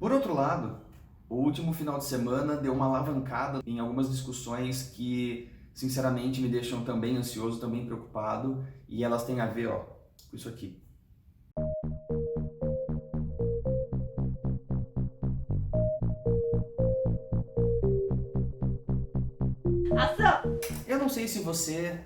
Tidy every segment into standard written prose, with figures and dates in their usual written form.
Por outro lado, o último final de semana deu uma alavancada em algumas discussões que, sinceramente, me deixam também ansioso, também preocupado, e elas têm a ver, com isso aqui. Ação! Eu não sei se você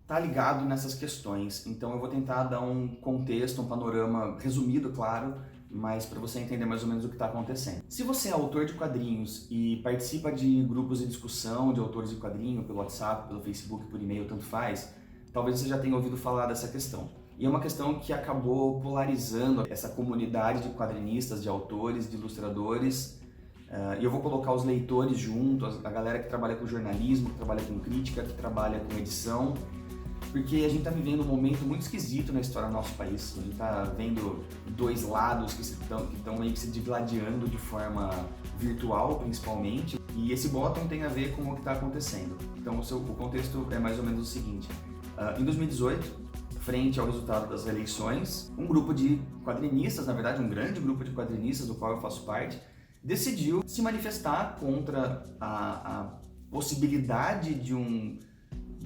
tá ligado nessas questões, então eu vou tentar dar um contexto, um panorama resumido, claro, mas para você entender mais ou menos o que está acontecendo. Se você é autor de quadrinhos e participa de grupos de discussão de autores de quadrinho pelo WhatsApp, pelo Facebook, por e-mail, tanto faz, talvez você já tenha ouvido falar dessa questão. E é uma questão que acabou polarizando essa comunidade de quadrinistas, de autores, de ilustradores. E eu vou colocar os leitores junto, a galera que trabalha com jornalismo, que trabalha com crítica, que trabalha com edição, porque a gente está vivendo um momento muito esquisito na história do nosso país. A gente está vendo dois lados que estão meio que se digladiando de forma virtual, principalmente, e esse bottom tem a ver com o que está acontecendo. Então o contexto é mais ou menos o seguinte. Em 2018, frente ao resultado das eleições, um grupo de quadrinistas, na verdade um grande grupo de quadrinistas do qual eu faço parte, decidiu se manifestar contra a possibilidade de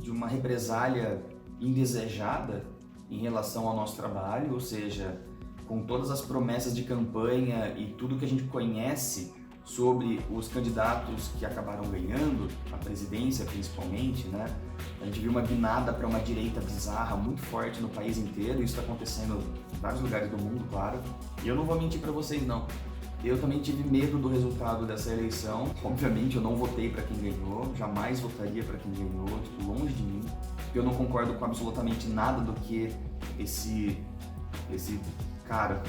uma represália indesejada em relação ao nosso trabalho, ou seja, com todas as promessas de campanha e tudo que a gente conhece sobre os candidatos que acabaram ganhando, a presidência principalmente, né? A gente viu uma guinada para uma direita bizarra muito forte no país inteiro, isso está acontecendo em vários lugares do mundo, claro. E eu não vou mentir para vocês, não. Eu também tive medo do resultado dessa eleição. Obviamente eu não votei para quem ganhou, jamais votaria para quem ganhou, longe de mim. Eu não concordo com absolutamente nada do que esse cara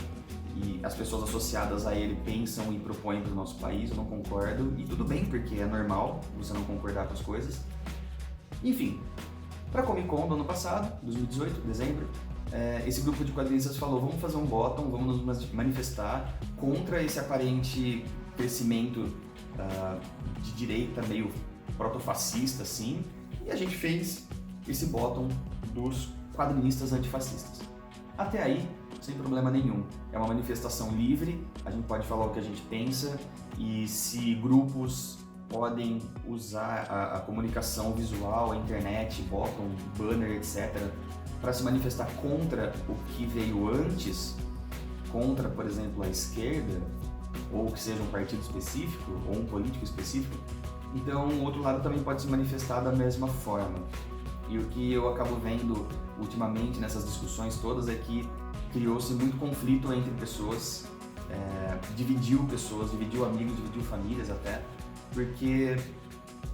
e as pessoas associadas a ele pensam e propõem para o nosso país, eu não concordo. E tudo bem, porque é normal você não concordar com as coisas. Enfim, para a Comic Con do ano passado, 2018, dezembro, esse grupo de quadrinistas falou, vamos fazer um bottom, vamos nos manifestar contra esse aparente crescimento de direita meio protofascista, assim, e a gente fez esse bottom dos quadrinistas antifascistas. Até aí, sem problema nenhum. É uma manifestação livre, a gente pode falar o que a gente pensa, e se grupos podem usar a comunicação visual, a internet, bottom, banner, etc., para se manifestar contra o que veio antes, contra, por exemplo, a esquerda, ou que seja um partido específico, ou um político específico, então o outro lado também pode se manifestar da mesma forma. E o que eu acabo vendo ultimamente nessas discussões todas é que criou-se muito conflito entre pessoas, dividiu pessoas, dividiu amigos, dividiu famílias até, porque,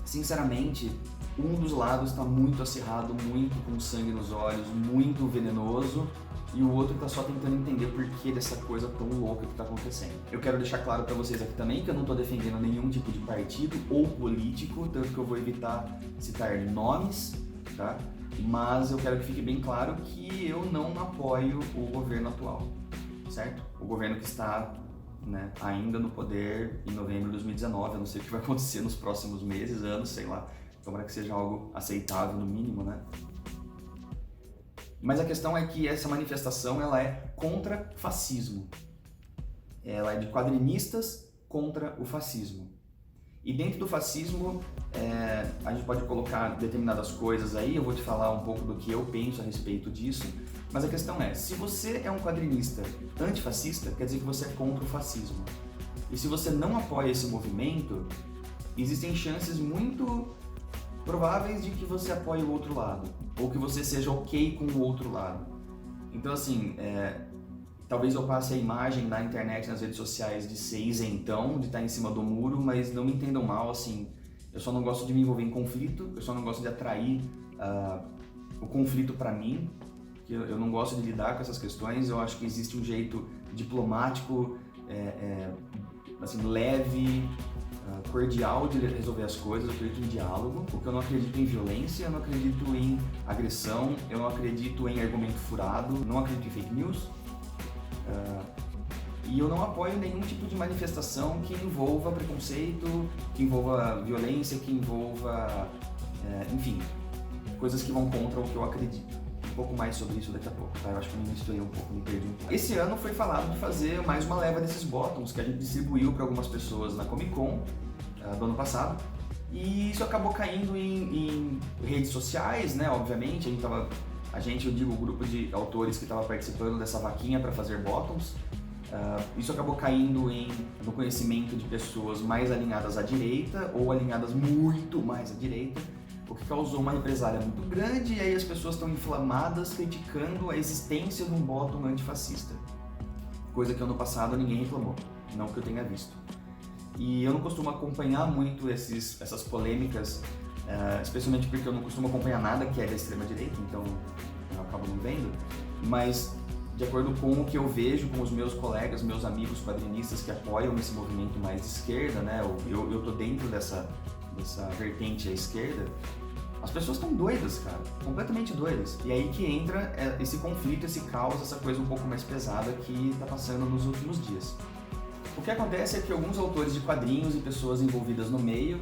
sinceramente, um dos lados está muito acirrado, muito com sangue nos olhos, muito venenoso, e o outro está só tentando entender o porquê dessa coisa tão louca que está acontecendo. Eu quero deixar claro para vocês aqui também que eu não estou defendendo nenhum tipo de partido ou político, tanto que eu vou evitar citar nomes, tá? Mas eu quero que fique bem claro que eu não apoio o governo atual, certo? O governo que está, né, ainda no poder em novembro de 2019, eu não sei o que vai acontecer nos próximos meses, anos, sei lá. Tomara que seja algo aceitável no mínimo, né? Mas a questão é que essa manifestação ela é contra fascismo. Ela é de quadrinistas contra o fascismo. E dentro do fascismo, a gente pode colocar determinadas coisas aí, eu vou te falar um pouco do que eu penso a respeito disso, mas a questão é, se você é um quadrinista antifascista, quer dizer que você é contra o fascismo. E se você não apoia esse movimento, existem chances muito prováveis de que você apoie o outro lado, ou que você seja ok com o outro lado. Então, assim, talvez eu passe a imagem na internet, nas redes sociais, de ser isentão, de estar em cima do muro, mas não me entendam mal, assim, eu só não gosto de me envolver em conflito, eu só não gosto de atrair o conflito para mim, que eu não gosto de lidar com essas questões, eu acho que existe um jeito diplomático, assim, leve, cordial de resolver as coisas, eu acredito em diálogo, porque eu não acredito em violência, eu não acredito em agressão, eu não acredito em argumento furado, não acredito em fake news, e eu não apoio nenhum tipo de manifestação que envolva preconceito, que envolva violência, que envolva, enfim, coisas que vão contra o que eu acredito. um pouco mais sobre isso daqui a pouco, tá? Eu acho que eu me misturei um pouco, me perdi um pouco. Esse ano foi falado de fazer mais uma leva desses bottoms que a gente distribuiu para algumas pessoas na Comic Con do ano passado. E isso acabou caindo em redes sociais, né? Obviamente, eu digo o grupo de autores que estava participando dessa vaquinha para fazer bottoms. Isso acabou caindo no conhecimento de pessoas mais alinhadas à direita ou alinhadas muito mais à direita, o que causou uma represália muito grande, e aí as pessoas estão inflamadas criticando a existência de um bottom antifascista. Coisa que ano passado ninguém reclamou, não que eu tenha visto. E eu não costumo acompanhar muito essas polêmicas, especialmente porque eu não costumo acompanhar nada que é da extrema-direita, então eu acabo não vendo, mas de acordo com o que eu vejo com os meus colegas, meus amigos quadrinistas que apoiam esse movimento mais de esquerda, né? Eu tô dentro dessa vertente à esquerda, as pessoas estão doidas, cara, completamente doidas. E aí que entra esse conflito, esse caos, essa coisa um pouco mais pesada que tá passando nos últimos dias. O que acontece é que alguns autores de quadrinhos e pessoas envolvidas no meio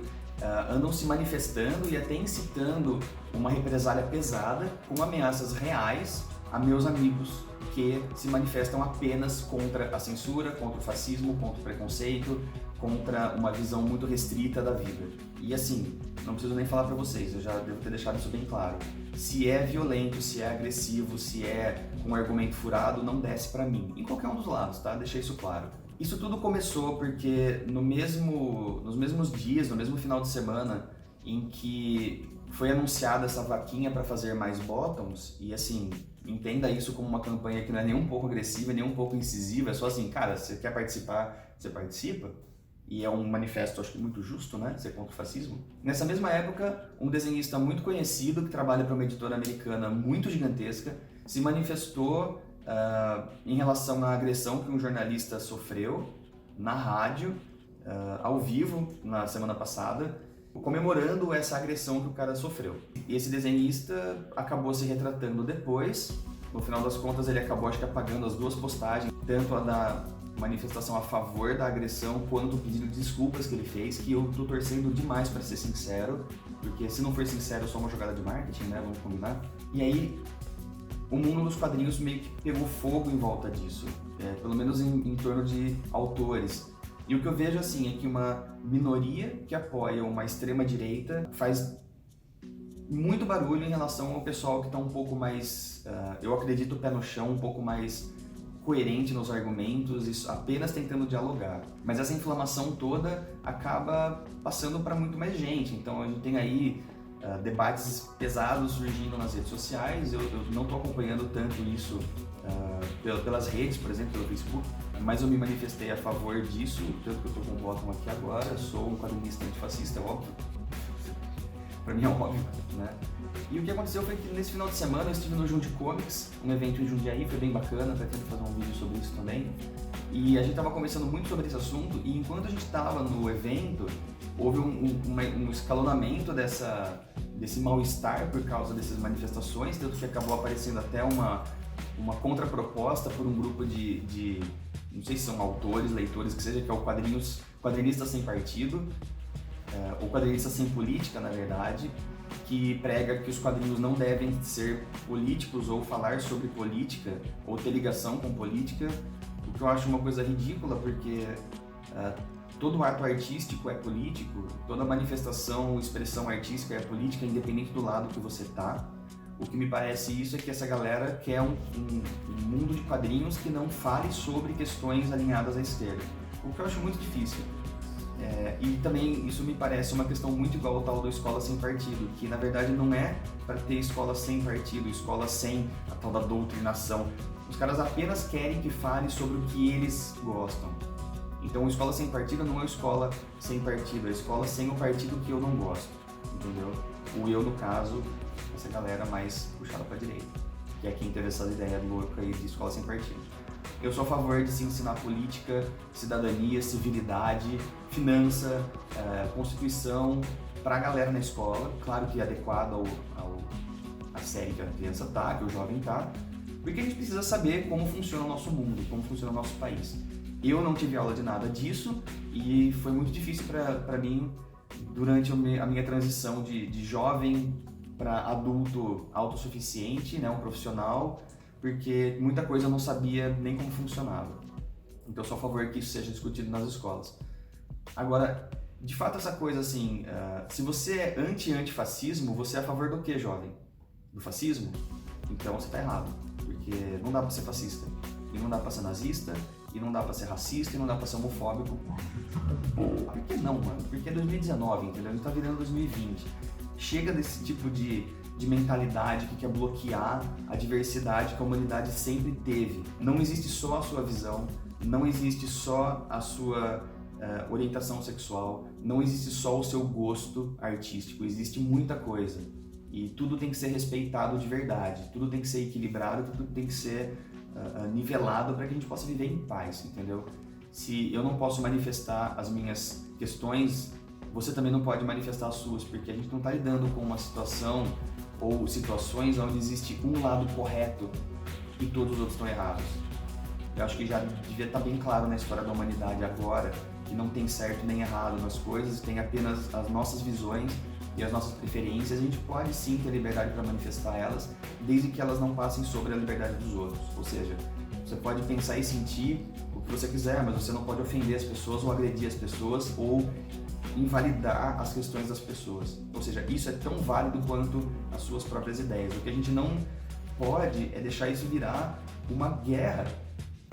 andam se manifestando e até incitando uma represália pesada com ameaças reais a meus amigos que se manifestam apenas contra a censura, contra o fascismo, contra o preconceito, contra uma visão muito restrita da vida. E assim, não preciso nem falar pra vocês, eu já devo ter deixado isso bem claro. Se é violento, se é agressivo, se é com argumento furado, não desce pra mim. Em qualquer um dos lados, tá? Deixei isso claro. Isso tudo começou porque nos mesmos dias, no mesmo final de semana em que foi anunciada essa vaquinha para fazer mais bottoms, e assim, entenda isso como uma campanha que não é nem um pouco agressiva, nem um pouco incisiva, é só assim, cara, você quer participar, você participa, e é um manifesto, acho que muito justo, né, ser contra o fascismo. Nessa mesma época, um desenhista muito conhecido, que trabalha para uma editora americana muito gigantesca, se manifestou em relação à agressão que um jornalista sofreu na rádio, ao vivo, na semana passada, comemorando essa agressão que o cara sofreu. E esse desenhista acabou se retratando depois, no final das contas ele acabou, acho que, apagando as duas postagens, tanto a da manifestação a favor da agressão, quanto o pedido de desculpas que ele fez, que eu tô torcendo demais para ser sincero, porque se não for sincero é só uma jogada de marketing, né, vamos combinar. E aí, o mundo dos quadrinhos meio que pegou fogo em volta disso, pelo menos em torno de autores. E o que eu vejo assim é que uma minoria que apoia uma extrema-direita faz muito barulho em relação ao pessoal que está um pouco mais, eu acredito, pé no chão, um pouco mais coerente nos argumentos, apenas tentando dialogar. Mas essa inflamação toda acaba passando para muito mais gente. Então a gente tem aí debates pesados surgindo nas redes sociais. Eu não estou acompanhando tanto isso pelas redes, por exemplo, pelo Facebook, mas eu me manifestei a favor disso, tanto que eu estou com o bottom aqui agora. Sou um quadrinista antifascista, é óbvio. Pra mim é óbvio, né? E o que aconteceu foi que nesse final de semana eu estive no Jundiaí Comics, um evento em Jundiaí, foi bem bacana, pretendo fazer um vídeo sobre isso também. E a gente estava conversando muito sobre esse assunto, e enquanto a gente estava no evento, houve um escalonamento desse mal-estar por causa dessas manifestações, tanto que acabou aparecendo até uma contraproposta por um grupo de não sei se são autores, leitores, que seja, que é o Quadrinistas Sem Partido, ou Quadrinistas Sem Política, na verdade, que prega que os quadrinhos não devem ser políticos ou falar sobre política ou ter ligação com política, o que eu acho uma coisa ridícula, porque todo ato artístico é político, toda manifestação, expressão artística é política, independente do lado que você tá. O que me parece isso é que essa galera quer um mundo de quadrinhos que não fale sobre questões alinhadas à esquerda, o que eu acho muito difícil. E também isso me parece uma questão muito igual ao tal da escola sem partido, que na verdade não é para ter escola sem partido, escola sem a tal da doutrinação. Os caras apenas querem que fale sobre o que eles gostam. Então a escola sem partido não é a escola sem partido, é a escola sem o partido que eu não gosto, entendeu? O eu, no caso, essa galera mais puxada para direita, que é quem teve essa ideia louca aí de escola sem partido. Eu sou a favor de se ensinar política, cidadania, civilidade, finança, constituição para a galera na escola, claro que adequado à série que a criança tá, que o jovem tá, porque a gente precisa saber como funciona o nosso mundo, como funciona o nosso país. Eu não tive aula de nada disso e foi muito difícil para mim durante a minha transição de jovem para adulto autossuficiente, né, um profissional, porque muita coisa eu não sabia nem como funcionava. Então eu sou a favor que isso seja discutido nas escolas. Agora, de fato, essa coisa assim, se você é anti-antifascismo, você é a favor do quê, jovem? Do fascismo? Então você tá errado, porque não dá pra ser fascista, e não dá pra ser nazista, e não dá pra ser racista, e não dá pra ser homofóbico. Por que não, mano? Porque é 2019, entendeu? A gente tá virando 2020. Chega desse tipo de mentalidade que quer bloquear a diversidade que a humanidade sempre teve. Não existe só a sua visão, não existe só a sua orientação sexual, não existe só o seu gosto artístico, existe muita coisa. E tudo tem que ser respeitado de verdade, tudo tem que ser equilibrado, tudo tem que ser nivelado para que a gente possa viver em paz, entendeu? Se eu não posso manifestar as minhas questões, você também não pode manifestar as suas, porque a gente não está lidando com uma situação ou situações onde existe um lado correto e todos os outros estão errados. Eu acho que já devia estar bem claro na história da humanidade agora que não tem certo nem errado nas coisas, tem apenas as nossas visões e as nossas preferências. A gente pode sim ter liberdade para manifestar elas, desde que elas não passem sobre a liberdade dos outros. Ou seja, você pode pensar e sentir o que você quiser, mas você não pode ofender as pessoas ou agredir as pessoas ou invalidar as questões das pessoas. Ou seja, isso é tão válido quanto as suas próprias ideias. O que a gente não pode é deixar isso virar uma guerra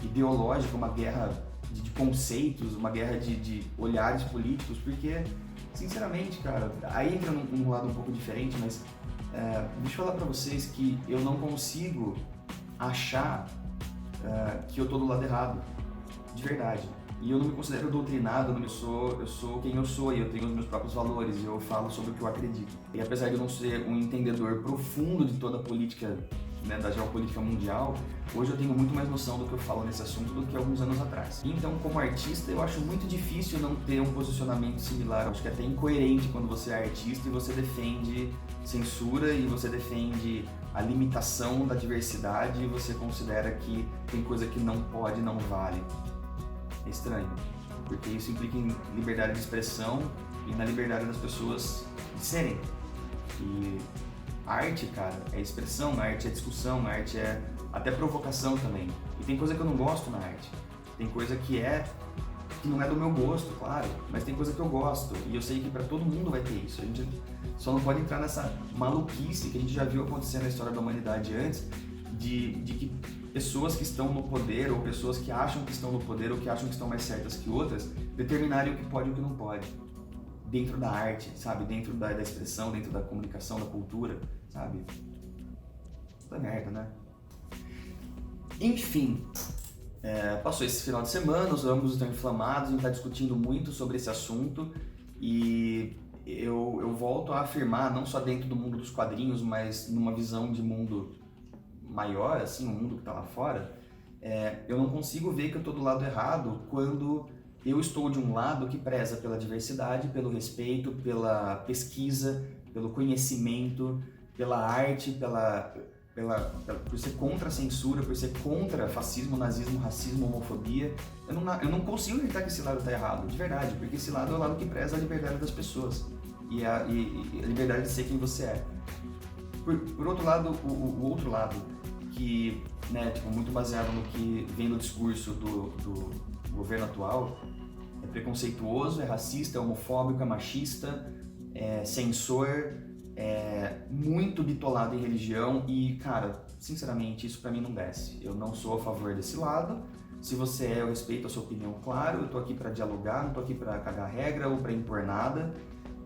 ideológica, uma guerra de conceitos, uma guerra de olhares políticos, porque, sinceramente, cara, aí entra num lado um pouco diferente, mas deixa eu falar pra vocês que eu não consigo achar que eu tô do lado errado, de verdade. E eu não me considero doutrinado, eu sou quem eu sou e eu tenho os meus próprios valores e eu falo sobre o que eu acredito. E apesar de eu não ser um entendedor profundo de toda a política, né, da geopolítica mundial, hoje eu tenho muito mais noção do que eu falo nesse assunto do que alguns anos atrás. Então, como artista, eu acho muito difícil não ter um posicionamento similar. Eu acho que é até incoerente quando você é artista e você defende censura e você defende a limitação da diversidade e você considera que tem coisa que não pode, não vale. É estranho, porque isso implica em liberdade de expressão e na liberdade das pessoas de serem. E a arte, cara, é expressão, a arte é discussão, a arte é até provocação também. E tem coisa que eu não gosto na arte. Tem coisa que não é do meu gosto, claro, mas tem coisa que eu gosto. E eu sei que pra todo mundo vai ter isso. A gente só não pode entrar nessa maluquice que a gente já viu acontecer na história da humanidade antes, de que pessoas que estão no poder, ou pessoas que acham que estão no poder, ou que acham que estão mais certas que outras, determinarem o que pode e o que não pode. Dentro da arte, sabe? Dentro da expressão, dentro da comunicação, da cultura, sabe? Puta merda, né? Enfim, passou esse final de semana, os ângulos estão inflamados, a gente está discutindo muito sobre esse assunto e eu volto a afirmar, não só dentro do mundo dos quadrinhos, mas numa visão de mundo maior, assim, um mundo que está lá fora, eu não consigo ver que eu estou do lado errado quando eu estou de um lado que preza pela diversidade, pelo respeito, pela pesquisa, pelo conhecimento, pela arte, por ser contra a censura, por ser contra fascismo, nazismo, racismo, homofobia. Eu não consigo acreditar que esse lado está errado, de verdade, porque esse lado é o lado que preza a liberdade das pessoas e a liberdade de ser quem você é. Por outro lado, o outro lado, que, né, tipo, muito baseado no que vem no discurso do governo atual, é preconceituoso, é racista, é homofóbico, é machista, é censor, é muito bitolado em religião e, cara, sinceramente, isso pra mim não desce. Eu não sou a favor desse lado. Se você eu respeito a sua opinião, claro, eu tô aqui pra dialogar, não tô aqui pra cagar regra ou pra impor nada.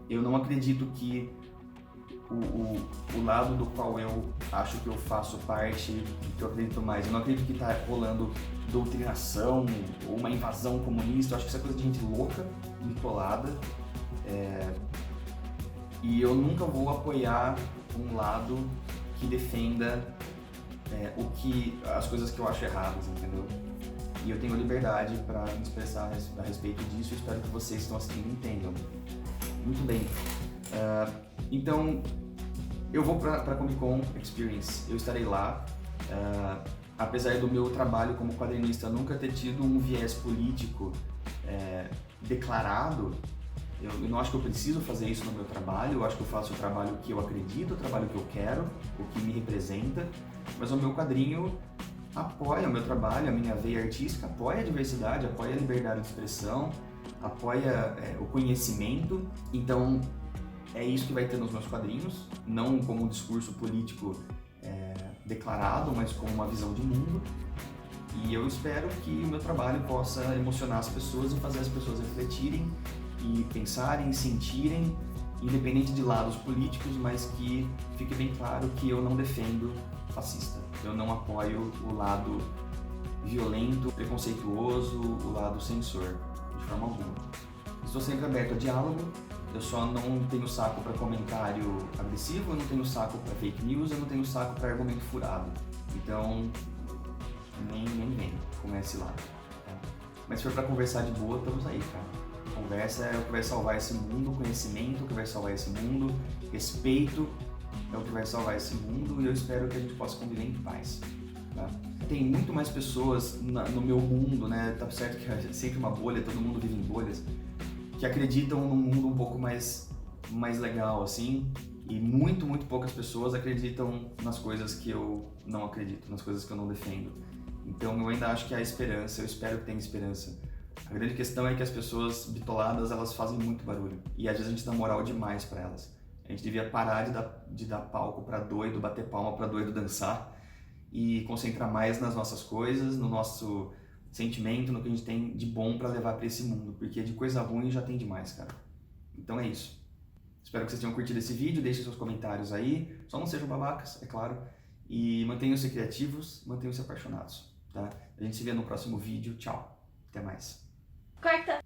Eu não acredito que o lado do qual eu acho que eu faço parte, que eu acredito mais, eu não acredito que tá rolando doutrinação ou uma invasão comunista. Eu acho que isso é coisa de gente louca, bitolada, e eu nunca vou apoiar um lado que defenda as coisas que eu acho erradas, entendeu? E eu tenho liberdade para me expressar a respeito disso e espero que vocês que estão assistindo entendam. Muito bem. Então, eu vou para a Comic Con Experience, eu estarei lá. Apesar do meu trabalho como quadrinista nunca ter tido um viés político declarado, Eu não acho que eu preciso fazer isso no meu trabalho, eu acho que eu faço o trabalho que eu acredito, o trabalho que eu quero, o que me representa, mas o meu quadrinho apoia o meu trabalho, a minha veia artística, apoia a diversidade, apoia a liberdade de expressão, apoia o conhecimento. Então é isso que vai ter nos meus quadrinhos, não como um discurso político declarado, mas como uma visão de mundo. E eu espero que o meu trabalho possa emocionar as pessoas e fazer as pessoas refletirem e pensarem, sentirem, independente de lados políticos, mas que fique bem claro que eu não defendo fascista. Eu não apoio o lado violento, preconceituoso, o lado censor, de forma alguma. Estou sempre aberto a diálogo, eu só não tenho saco para comentário agressivo, eu não tenho saco para fake news, eu não tenho saco para argumento furado. Então, nem vem, comece lá. Tá? Mas se for para conversar de boa, estamos aí, cara. Conversa é o que vai salvar esse mundo, conhecimento é o que vai salvar esse mundo, respeito é o que vai salvar esse mundo, e eu espero que a gente possa conviver em paz. Tá? Tem muito mais pessoas no meu mundo, né? Tá certo que é sempre uma bolha, todo mundo vive em bolhas, que acreditam num mundo um pouco mais legal, assim, e muito poucas pessoas acreditam nas coisas que eu não acredito, nas coisas que eu não defendo. Então eu ainda acho que há esperança, eu espero que tenha esperança. A grande questão é que as pessoas bitoladas, elas fazem muito barulho, e às vezes a gente dá moral demais pra elas. A gente devia parar de dar palco pra doido, bater palma pra doido dançar, e concentrar mais nas nossas coisas, no nosso sentimento, no que a gente tem de bom pra levar pra esse mundo, porque de coisa ruim já tem demais, cara. Então é isso. Espero que vocês tenham curtido esse vídeo, deixem seus comentários aí, só não sejam babacas, é claro, e mantenham-se criativos, mantenham-se apaixonados, tá? A gente se vê no próximo vídeo, tchau, até mais. Corta!